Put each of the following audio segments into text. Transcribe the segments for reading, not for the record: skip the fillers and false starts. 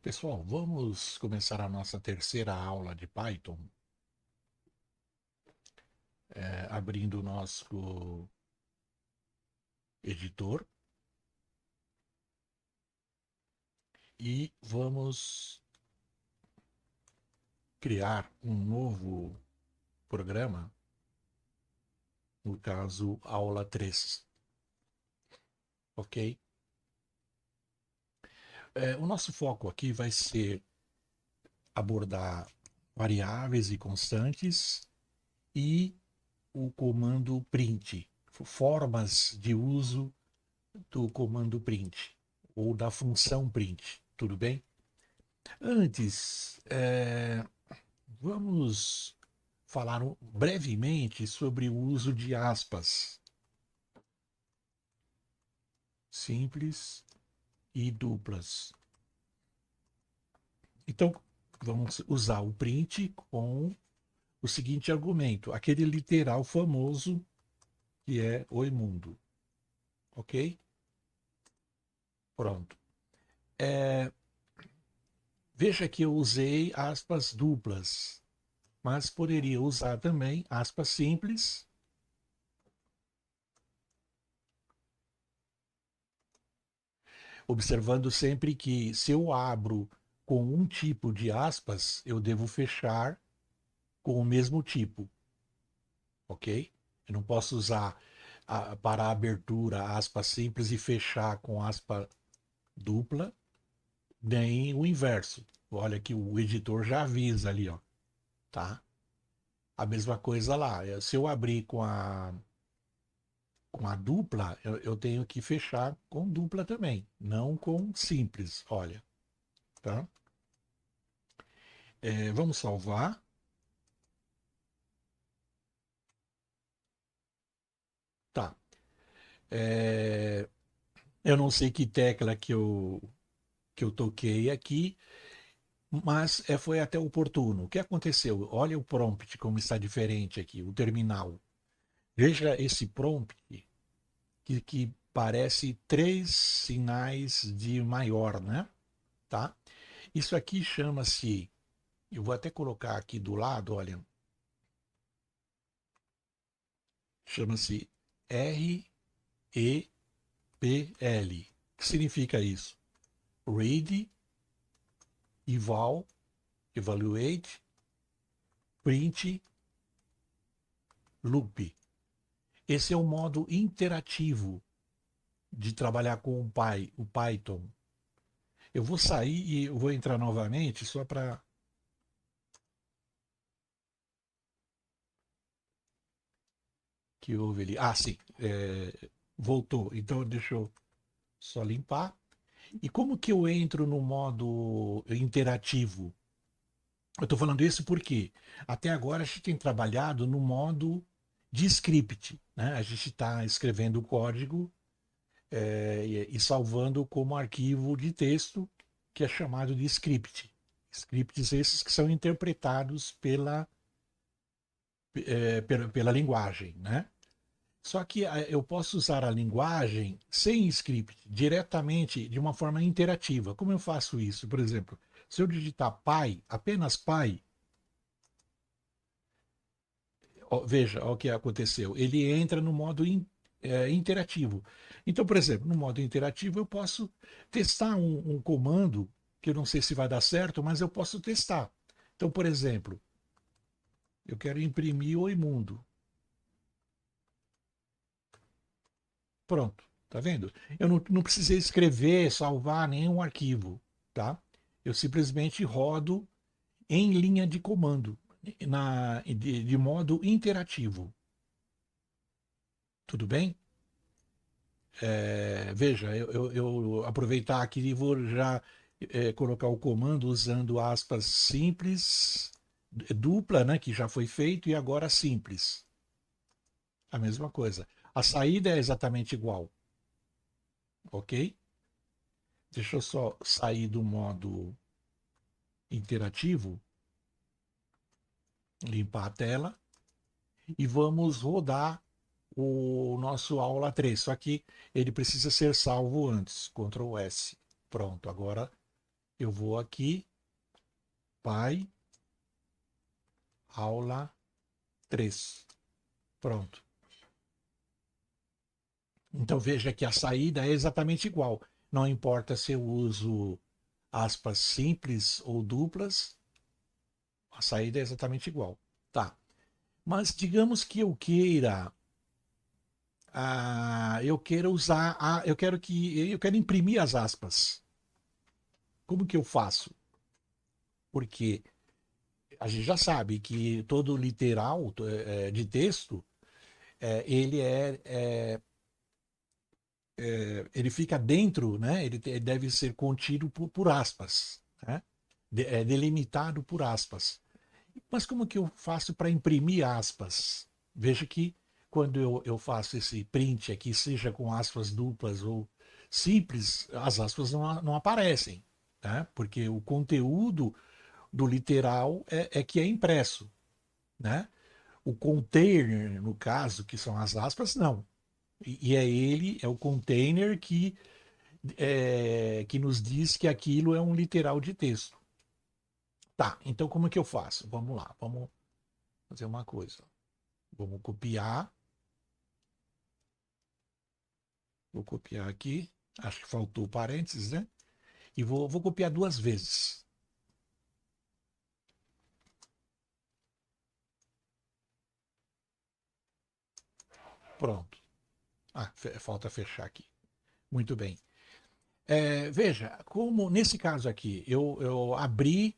Pessoal, vamos começar a nossa terceira aula de Python, abrindo o nosso editor e vamos criar um novo programa, no caso, aula 3, ok? O nosso foco aqui vai ser abordar variáveis e constantes e o comando print, formas de uso do comando print ou da função print, tudo bem? Antes, vamos falar brevemente sobre o uso de aspas simples e duplas. Então, vamos usar o print com o seguinte argumento, aquele literal famoso que é Oi Mundo. Ok? Pronto. Veja que eu usei aspas duplas, mas poderia usar também aspas simples, observando sempre que se eu abro com um tipo de aspas, eu devo fechar com o mesmo tipo, ok? Eu não posso usar para a abertura aspa simples e fechar com aspa dupla, nem o inverso. Olha que o editor já avisa ali, ó, tá? A mesma coisa lá. Se eu abrir com a dupla, eu tenho que fechar com dupla também, não com simples. Olha, tá? Vamos salvar. Tá. É, eu não sei que tecla que eu toquei aqui, mas foi até oportuno. O que aconteceu? Olha o prompt como está diferente aqui, o terminal. Veja esse prompt que parece três sinais de maior, né? Tá? Isso aqui chama-se, eu vou até colocar aqui do lado, olha, chama-se REPL. O que significa isso? Read, eval, evaluate, print, loop. Esse é o modo interativo de trabalhar com o Python. Eu vou sair e eu vou entrar novamente só para que houve ali. Ah, sim, voltou. Então deixa eu só limpar. E como que eu entro no modo interativo? Eu estou falando isso porque até agora a gente tem trabalhado no modo de script, né? A gente está escrevendo o código e salvando como arquivo de texto que é chamado de script. Scripts esses que são interpretados pela linguagem, né? Só que eu posso usar a linguagem sem script, diretamente, de uma forma interativa. Como eu faço isso? Por exemplo, se eu digitar pai, apenas pai, ó, veja ó, o que aconteceu. Ele entra no modo interativo. Então, por exemplo, no modo interativo eu posso testar um comando, que eu não sei se vai dar certo, mas eu posso testar. Então, por exemplo, eu quero imprimir o imundo. Pronto, tá vendo? Eu não precisei escrever, salvar nenhum arquivo, tá? Eu simplesmente rodo em linha de comando, de modo interativo. Tudo bem? Veja, eu aproveitar aqui e vou já colocar o comando usando aspas simples, dupla, né, que já foi feito, e agora simples. A mesma coisa. A saída é exatamente igual, ok? Deixa eu só sair do modo interativo, limpar a tela e vamos rodar o nosso aula 3. Só que ele precisa ser salvo antes. Ctrl S. Pronto, agora Eu vou aqui, pai, aula 3. Pronto. Então veja que a saída é exatamente igual. Não importa se eu uso aspas simples ou duplas, a saída é exatamente igual. Tá. Mas digamos que eu queira, eu quero usar, eu quero imprimir as aspas. Como que eu faço? Porque a gente já sabe que todo literal de texto, ele ele fica dentro, né? Ele deve ser contido por aspas, né? Delimitado por aspas. Mas como que eu faço para imprimir aspas? Veja que quando eu faço esse print aqui, seja com aspas duplas ou simples, as aspas não aparecem, né? Porque o conteúdo do literal é que é impresso, né? O container, no caso, que são as aspas, não. E é ele, é o container que nos diz que aquilo é um literal de texto. Tá, então como é que eu faço? Vamos lá, vamos fazer uma coisa. Vamos copiar. Vou copiar aqui. Acho que faltou parênteses, né? E vou copiar duas vezes. Pronto. Ah, falta fechar aqui. Muito bem. Veja, como nesse caso aqui, eu abri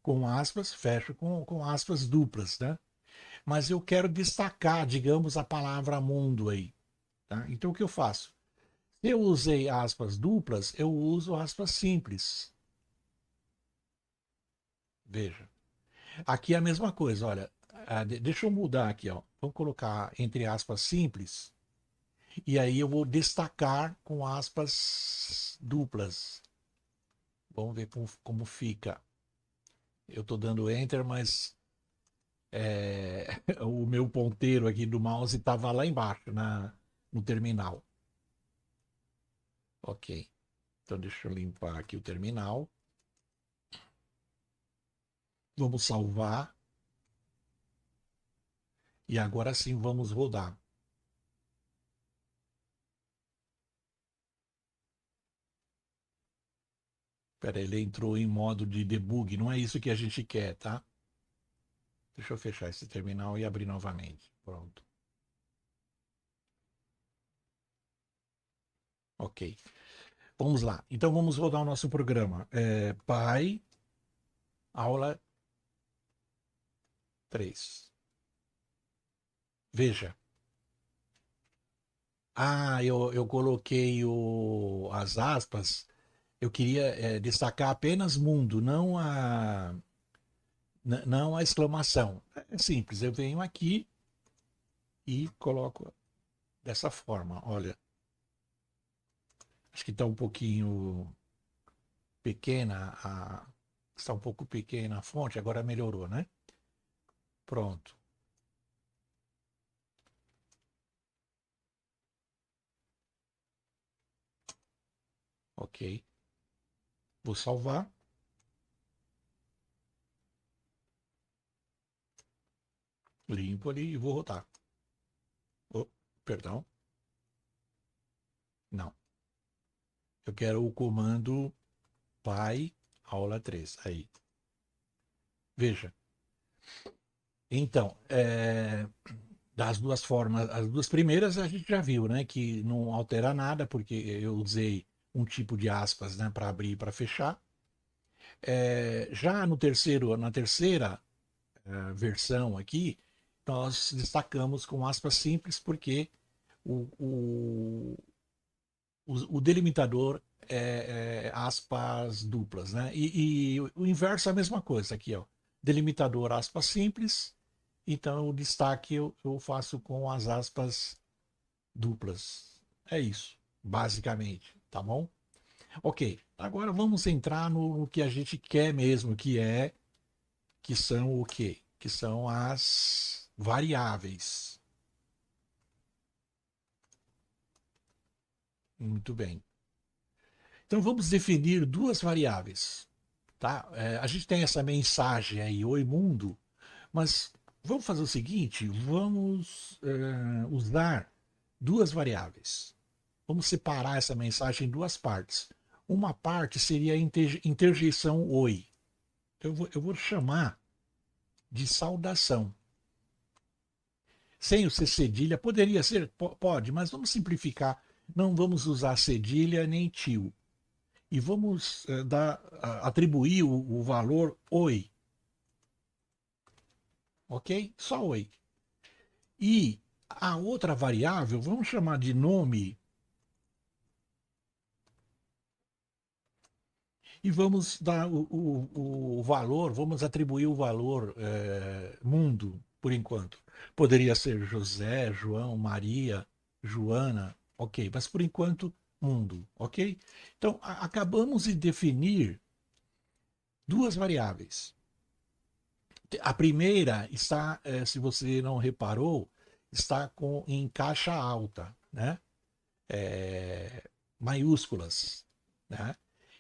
com aspas, fecho com aspas duplas, né? Mas eu quero destacar, digamos, a palavra mundo aí. Tá? Então o que eu faço? Se eu usei aspas duplas, eu uso aspas simples. Veja. Aqui é a mesma coisa, olha. Deixa eu mudar aqui, ó. Vamos colocar entre aspas simples. E aí eu vou destacar com aspas duplas. Vamos ver como fica. Eu estou dando enter, mas o meu ponteiro aqui do mouse estava lá embaixo, no terminal. Ok. Então deixa eu limpar aqui o terminal. Vamos salvar. E agora sim vamos rodar. Espera, ele entrou em modo de debug. Não é isso que a gente quer, tá? Deixa eu fechar esse terminal e abrir novamente. Pronto. Ok. Vamos lá. Então vamos rodar o nosso programa. Pai, aula 3. Veja. Eu coloquei as aspas. Eu queria destacar apenas mundo, não a exclamação. É simples. Eu venho aqui e coloco dessa forma. Olha, acho que está um pouquinho pequena está um pouco pequena a fonte. Agora melhorou, né? Pronto. Ok. Vou salvar. Limpo ali e vou rodar. Oh, perdão. Não. Eu quero o comando pai aula 3. Aí. Veja. Então, das duas formas, as duas primeiras a gente já viu, né? Que não altera nada, porque eu usei um tipo de aspas, né, para abrir e para fechar. Já no terceiro, na terceira versão aqui, nós destacamos com aspas simples, porque o, o, o delimitador é aspas duplas, né? E o inverso é a mesma coisa aqui, ó. Delimitador aspas simples, então o destaque eu faço com as aspas duplas. É isso, basicamente, tá bom? Ok, agora vamos entrar no que a gente quer mesmo, que são o quê? Que são as variáveis. Muito bem. Então vamos definir duas variáveis, tá? A gente tem essa mensagem aí, oi mundo, mas vamos fazer o seguinte, vamos usar duas variáveis. Vamos separar essa mensagem em duas partes. Uma parte seria a interjeição oi. Eu vou chamar de saudação. Sem o C cedilha, poderia ser? Pode, mas vamos simplificar. Não vamos usar cedilha nem tio. E vamos atribuir o valor oi. Ok? Só oi. E a outra variável, vamos chamar de nome. E vamos dar o valor, vamos atribuir o valor mundo, por enquanto. Poderia ser José, João, Maria, Joana, ok, mas por enquanto mundo, ok? Então, acabamos de definir duas variáveis. A primeira está, se você não reparou, está em caixa alta, né? Maiúsculas, né?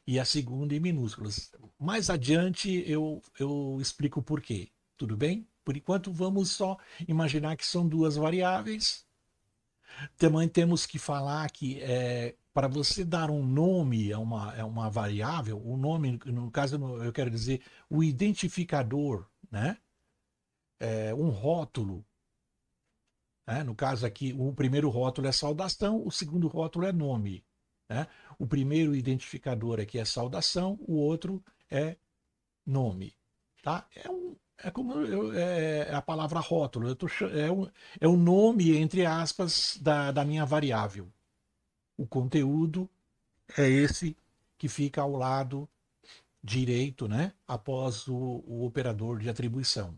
E a segunda em minúsculas. Mais adiante eu explico por quê. Tudo bem? Por enquanto, vamos só imaginar que são duas variáveis. Também temos que falar que para você dar um nome a uma variável, o nome, no caso, eu quero dizer o identificador, né? Um rótulo. Né? No caso aqui, o primeiro rótulo é saudação, o segundo rótulo é nome. Né? O primeiro identificador aqui é saudação, o outro é nome. Tá? É como a palavra rótulo. É o nome, entre aspas, da minha variável. O conteúdo é esse que fica ao lado direito, né? Após o operador de atribuição.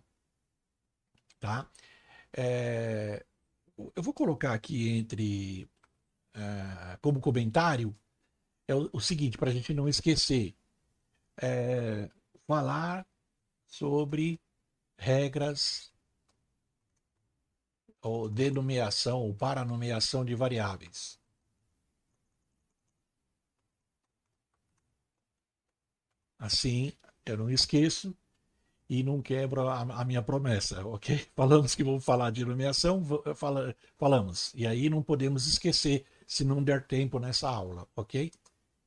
Tá? É, eu vou colocar aqui como comentário o seguinte, para a gente não esquecer, falar sobre regras ou denominação ou paranomeação de variáveis. Assim, eu não esqueço e não quebro a minha promessa, ok? Falamos que vamos falar de nomeação, falamos. E aí não podemos esquecer se não der tempo nessa aula, ok?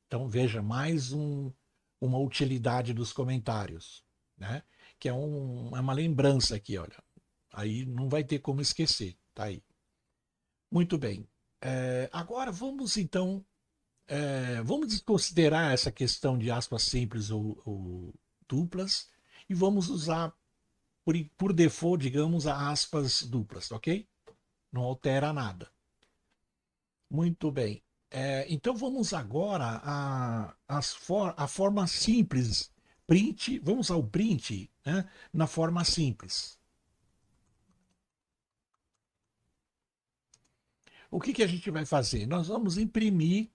Então veja mais uma utilidade dos comentários, né? Que é uma lembrança aqui, olha. Aí não vai ter como esquecer, tá aí. Muito bem. Agora vamos então, vamos considerar essa questão de aspas simples ou duplas e vamos usar por default, digamos, a aspas duplas, ok? Não altera nada. Muito bem. Então vamos agora a forma simples. Print, vamos ao print, né, na forma simples. O que a gente vai fazer? Nós vamos imprimir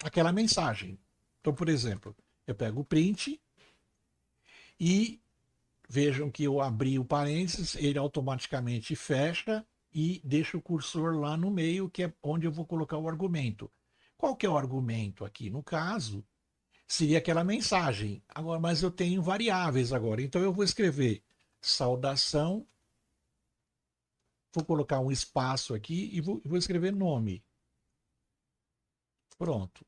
aquela mensagem. Então, por exemplo, eu pego o print e vejam que eu abri o parênteses, ele automaticamente fecha e deixa o cursor lá no meio, que é onde eu vou colocar o argumento. Qual que é o argumento aqui? No caso, seria aquela mensagem. Agora, mas eu tenho variáveis agora. Então eu vou escrever saudação, vou colocar um espaço aqui e vou escrever nome. Pronto.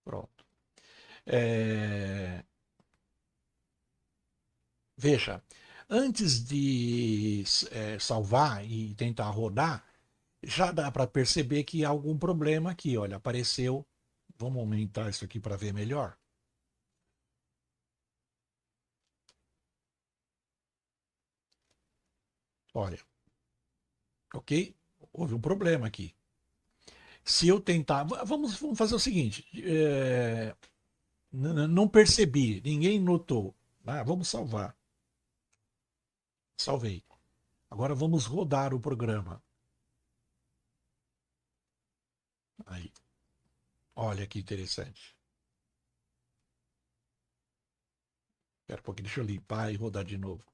Pronto. Veja, antes de salvar e tentar rodar, já dá para perceber que há algum problema aqui. Olha, apareceu. Vamos aumentar isso aqui para ver melhor. Olha, ok? Houve um problema aqui. Se eu tentar. Vamos fazer o seguinte: não percebi, ninguém notou. Vamos salvar. Salvei. Agora vamos rodar o programa. Aí. Olha que interessante. Espera um pouquinho, deixa eu limpar e rodar de novo.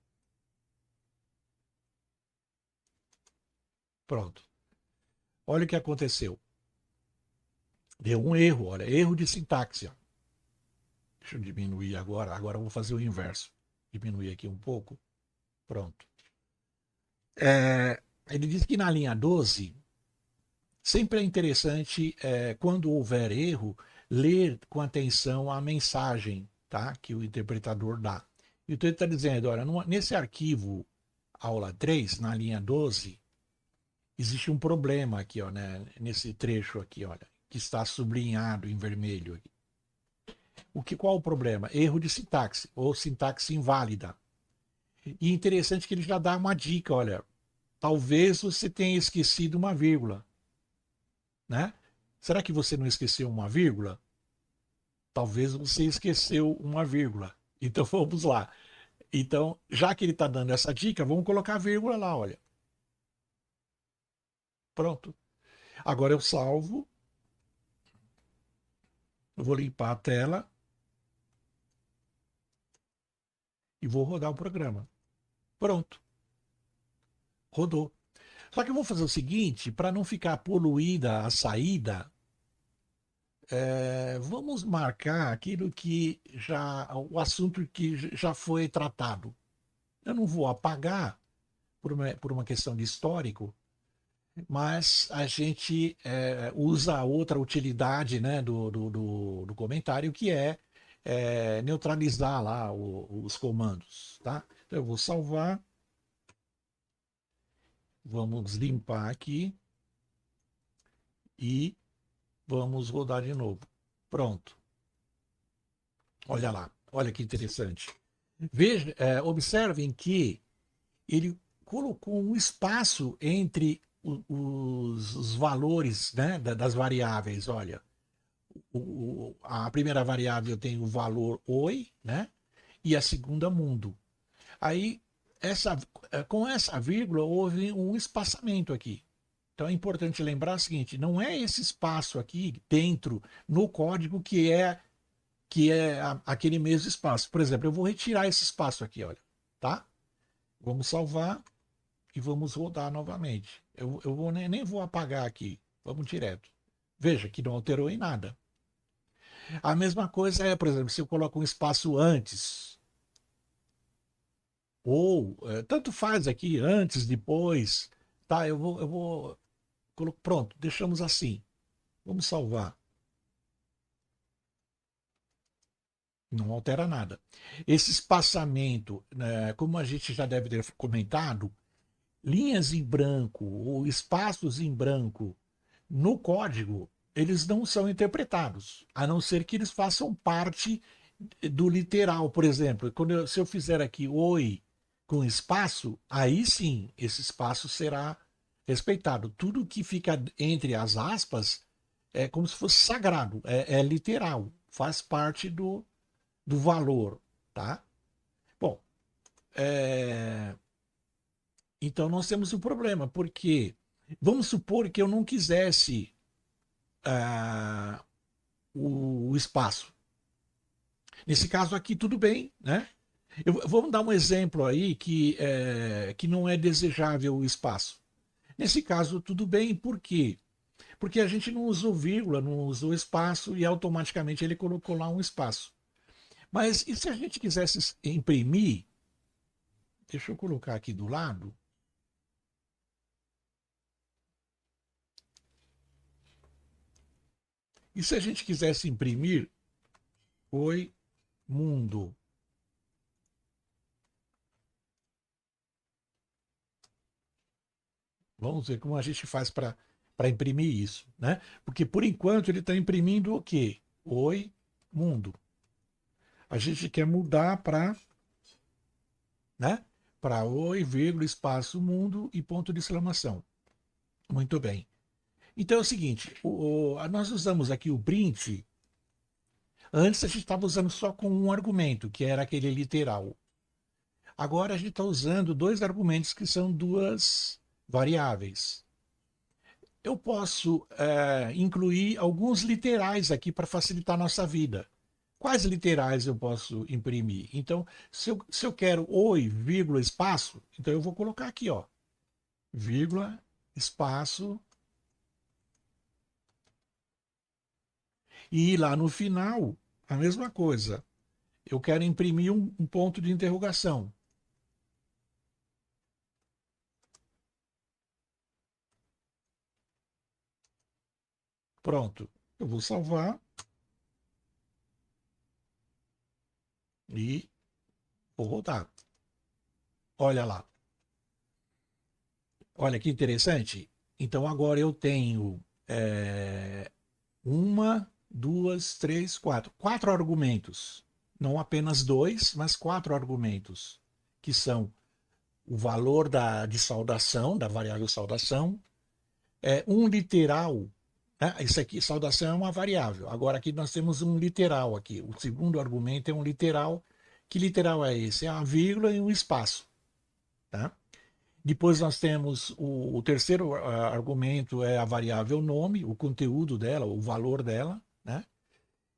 Pronto. Olha o que aconteceu. Deu um erro, olha, erro de sintaxe. Ó. Deixa eu diminuir agora. Agora eu vou fazer o inverso. Diminuir aqui um pouco. Pronto. Ele diz que na linha 12 sempre é interessante, quando houver erro, ler com atenção a mensagem, tá? Que o interpretador dá. Então ele está dizendo, olha, nesse arquivo aula 3, na linha 12, existe um problema aqui, ó, né? Nesse trecho aqui, olha, que está sublinhado em vermelho. Aqui. Qual o problema? Erro de sintaxe, ou sintaxe inválida. E interessante que ele já dá uma dica, olha, talvez você tenha esquecido uma vírgula, né? Será que você não esqueceu uma vírgula? Talvez você esqueceu uma vírgula. Então vamos lá. Então, já que ele está dando essa dica, vamos colocar a vírgula lá, olha. Pronto. Agora eu salvo, eu vou limpar a tela e vou rodar o programa. Pronto. Rodou. Só que eu vou fazer o seguinte, para não ficar poluída a saída, vamos marcar aquilo que já, o assunto que já foi tratado. Eu não vou apagar por uma questão de histórico, mas a gente usa outra utilidade, né, do comentário, que neutralizar lá os comandos. Tá? Então eu vou salvar, vamos limpar aqui e vamos rodar de novo. Pronto. Olha lá, olha que interessante. Veja, observem que ele colocou um espaço entre os valores, né, das variáveis. Olha, a primeira variável tem o valor oi, né, e a segunda mundo. Aí, com essa vírgula, houve um espaçamento aqui. Então é importante lembrar o seguinte: não é esse espaço aqui dentro no código que é aquele mesmo espaço. Por exemplo, eu vou retirar esse espaço aqui, olha, tá? Vamos salvar e vamos rodar novamente. Eu vou, nem vou apagar aqui. Vamos direto. Veja que não alterou em nada. A mesma coisa por exemplo, se eu coloco um espaço antes, ou tanto faz aqui, antes, depois, tá? Pronto, deixamos assim. Vamos salvar. Não altera nada. Esse espaçamento, né, como a gente já deve ter comentado, linhas em branco ou espaços em branco no código, eles não são interpretados, a não ser que eles façam parte do literal. Por exemplo, se eu fizer aqui oi com espaço, aí sim esse espaço será respeitado. Tudo que fica entre as aspas é como se fosse sagrado, é literal, faz parte do valor, tá? Bom, é, então nós temos um problema, porque vamos supor que eu não quisesse ah, o espaço. Nesse caso aqui, tudo bem, né? Vamos dar um exemplo aí que não é desejável o espaço. Nesse caso, tudo bem, por quê? Porque a gente não usou vírgula, não usou espaço e automaticamente ele colocou lá um espaço. Mas e se a gente quisesse imprimir, deixa eu colocar aqui do lado, e se a gente quisesse imprimir oi mundo? Vamos ver como a gente faz para imprimir isso, né? Porque por enquanto ele está imprimindo o quê? Oi, mundo. A gente quer mudar para, né? Para oi, vírgula, espaço, mundo e ponto de exclamação. Muito bem. Então é o seguinte, nós usamos aqui o print. Antes a gente estava usando só com um argumento, que era aquele literal. Agora a gente está usando dois argumentos que são duas variáveis. Eu posso incluir alguns literais aqui para facilitar a nossa vida. Quais literais eu posso imprimir? Então, se eu quero oi, vírgula, espaço, então eu vou colocar aqui, ó, vírgula, espaço, e lá no final, a mesma coisa. Eu quero imprimir um ponto de interrogação. Pronto. Eu vou salvar e vou rodar. Olha lá. Olha que interessante. Então agora eu tenho uma, duas, três, quatro. Quatro argumentos. Não apenas dois, mas quatro argumentos. Que são o valor de saudação, da variável saudação, um literal. Né? Isso aqui, saudação é uma variável. Agora aqui nós temos um literal aqui. O segundo argumento é um literal. Que literal é esse? É a vírgula e um espaço. Tá? Depois nós temos o terceiro argumento é a variável nome, o conteúdo dela, o valor dela, né?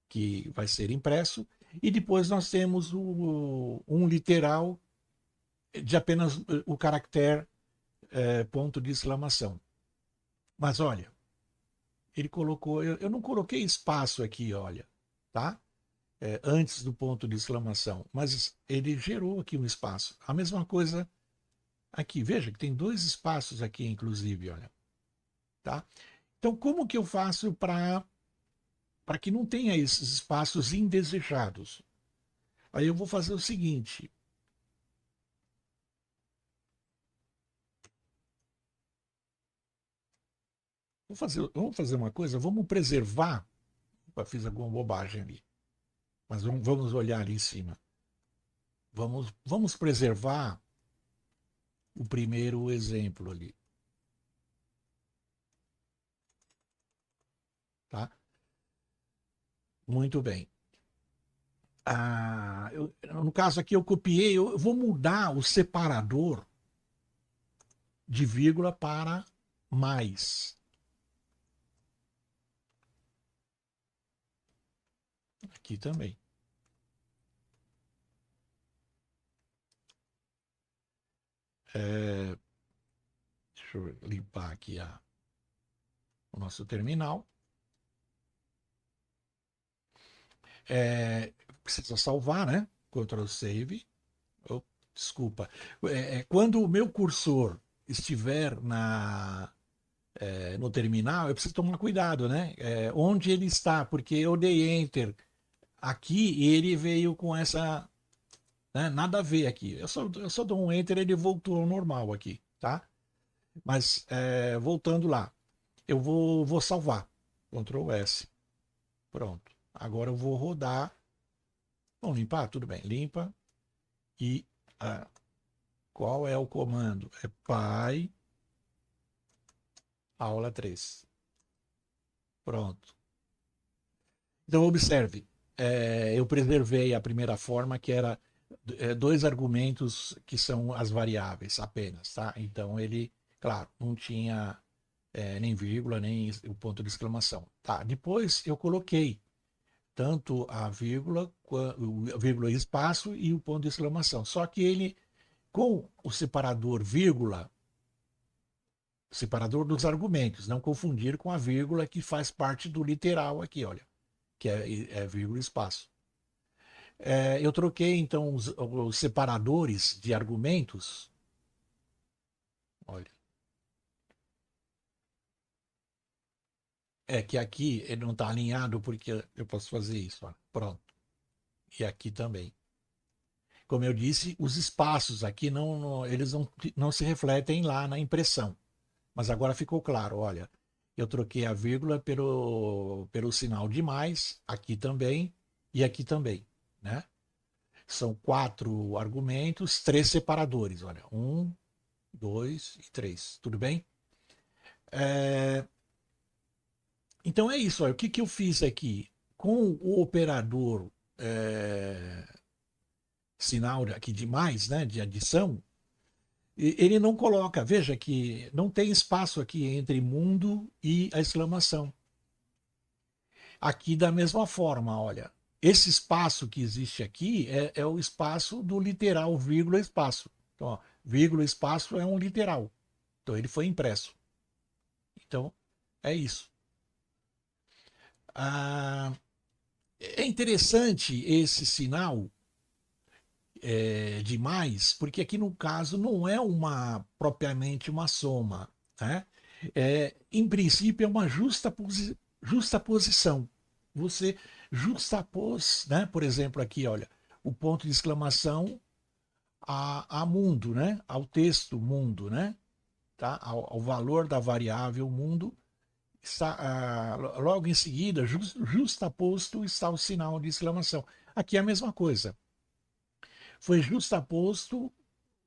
Que vai ser impresso. E depois nós temos um literal de apenas o caractere ponto de exclamação. Mas olha, ele colocou, eu não coloquei espaço aqui, olha, tá? Antes do ponto de exclamação, mas ele gerou aqui um espaço. A mesma coisa aqui, veja que tem dois espaços aqui, inclusive, olha, tá? Então, como que eu faço para que não tenha esses espaços indesejados? Aí eu vou fazer o seguinte. Vamos fazer uma coisa, vamos preservar. Opa, fiz alguma bobagem ali, mas vamos olhar ali em cima. Vamos preservar o primeiro exemplo ali, tá? Muito bem. No caso aqui eu copiei, eu vou mudar o separador de vírgula para mais. Aqui também. Deixa eu limpar aqui o nosso terminal. Precisa salvar, né? Ctrl Save. Oh, desculpa. Quando o meu cursor estiver no terminal, eu preciso tomar cuidado, né? Onde ele está, porque eu dei Enter aqui e ele veio com essa. Né, nada a ver aqui. Eu só dou um Enter e ele voltou ao normal aqui, tá? Mas voltando lá, eu vou salvar. Ctrl S. Pronto. Agora eu vou rodar. Vamos limpar? Tudo bem. Limpa. E ah, qual é o comando? É Py aula 3. Pronto. Então observe. Eu preservei a primeira forma, que era dois argumentos que são as variáveis apenas, tá? Então ele, claro, não tinha nem vírgula, nem o ponto de exclamação. Tá, depois eu coloquei tanto a vírgula e espaço e o ponto de exclamação. Só que ele, com o separador vírgula, separador dos argumentos, não confundir com a vírgula que faz parte do literal aqui, olha, que é vírgula e espaço. Eu troquei então os separadores de argumentos, olha, que aqui ele não está alinhado porque eu posso fazer isso, olha, pronto. E aqui também. Como eu disse, os espaços aqui eles não se refletem lá na impressão. Mas agora ficou claro, olha, eu troquei a vírgula pelo sinal de mais, aqui também e aqui também, né? São quatro argumentos, três separadores, olha, um, dois e três, tudo bem? É, Então é isso, olha, o que eu fiz aqui? Com o operador sinal aqui de mais, né, de adição, ele não coloca, veja que não tem espaço aqui entre mundo e a exclamação. Aqui da mesma forma, olha, esse espaço que existe aqui é o espaço do literal, vírgula, espaço. Então, ó, vírgula, espaço é um literal. Então ele foi impresso. Então, é isso. Ah, é interessante esse sinal de mais, porque aqui no caso não é uma propriamente uma soma, né? Em princípio é uma justa posição. Você justapôs, né? Por exemplo, aqui, olha, o ponto de exclamação a mundo, né? Ao texto mundo, né? Tá? Ao valor da variável mundo. Está, logo em seguida, justaposto está o sinal de exclamação. Aqui é a mesma coisa. Foi justaposto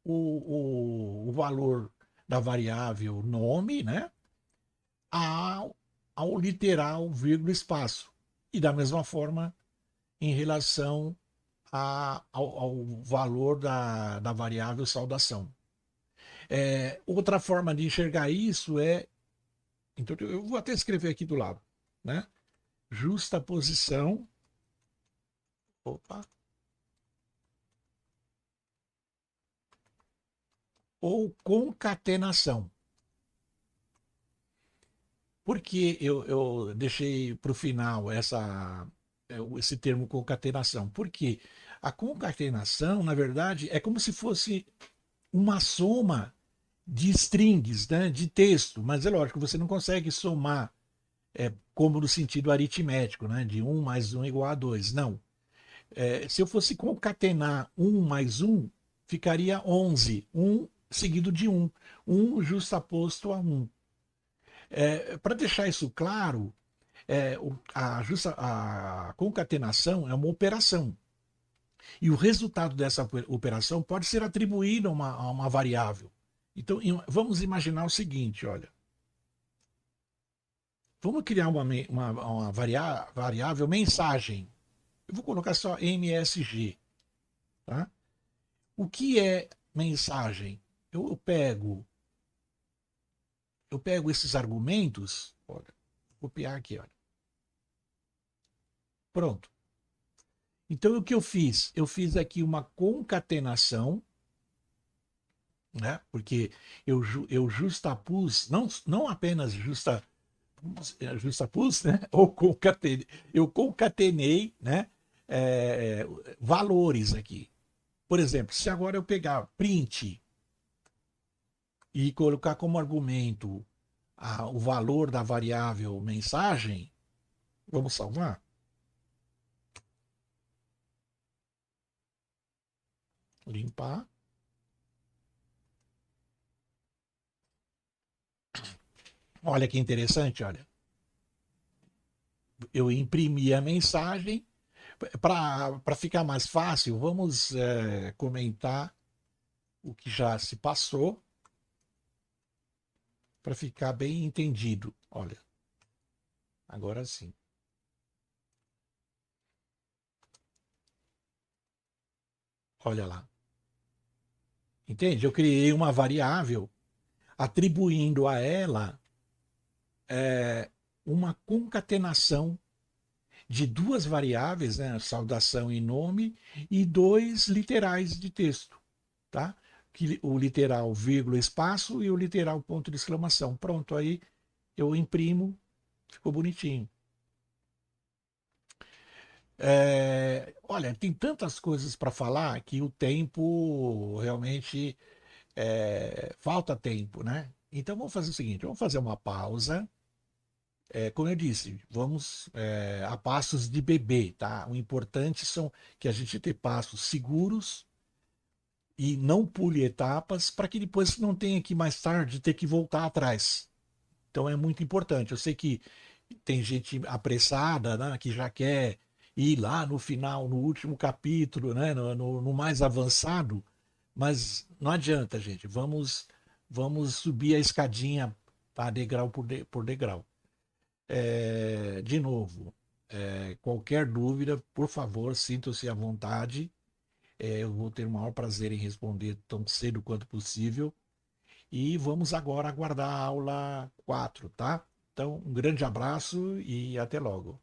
o valor da variável nome, né, ao literal vírgula espaço. E da mesma forma em relação ao valor da variável saudação. Outra forma de enxergar isso então eu vou até escrever aqui do lado, né? Justaposição, opa, ou concatenação. Por que eu deixei para o final esse termo concatenação? Porque a concatenação, na verdade, é como se fosse uma soma de strings, né, de texto, mas é lógico, você não consegue somar como no sentido aritmético, né, de 1 mais 1 igual a 2. Não. Se eu fosse concatenar 1 mais 1, ficaria 11. 1 seguido de 1. 1 justaposto a 1. Para deixar isso claro, a concatenação é uma operação. E o resultado dessa operação pode ser atribuído a uma variável. Então, vamos imaginar o seguinte, olha. Vamos criar uma variável mensagem. Eu vou colocar só MSG. Tá? O que é mensagem? Eu pego esses argumentos, olha, vou copiar aqui, olha. Pronto. Então, o que eu fiz? Eu fiz aqui uma concatenação, né? Porque eu justapus, não apenas justapus, né? Eu concatenei, né? É, valores aqui. Por exemplo, se agora eu pegar print e colocar como argumento o valor da variável mensagem, vamos salvar? Limpar. Olha que interessante, olha. Eu imprimi a mensagem. Para ficar mais fácil, vamos comentar o que já se passou para ficar bem entendido. Olha, agora sim. Olha lá. Entende? Eu criei uma variável atribuindo a ela uma concatenação de duas variáveis, né, saudação e nome, e dois literais de texto, tá? O literal vírgula espaço e o literal ponto de exclamação. Pronto, aí eu imprimo, ficou bonitinho. Olha, tem tantas coisas para falar que o tempo realmente falta tempo, né? Então vamos fazer o seguinte, vamos fazer uma pausa. Como eu disse, vamos a passos de bebê, tá? O importante são que a gente tenha passos seguros e não pule etapas para que depois não tenha que mais tarde ter que voltar atrás. Então é muito importante. Eu sei que tem gente apressada, né, que já quer ir lá no final, no último capítulo, né, no mais avançado, mas não adianta, gente. Vamos subir a escadinha, tá, degrau por degrau. De novo, qualquer dúvida, por favor, sintam-se à vontade. Eu vou ter o maior prazer em responder tão cedo quanto possível. E vamos agora aguardar a aula 4, tá? Então, um grande abraço e até logo.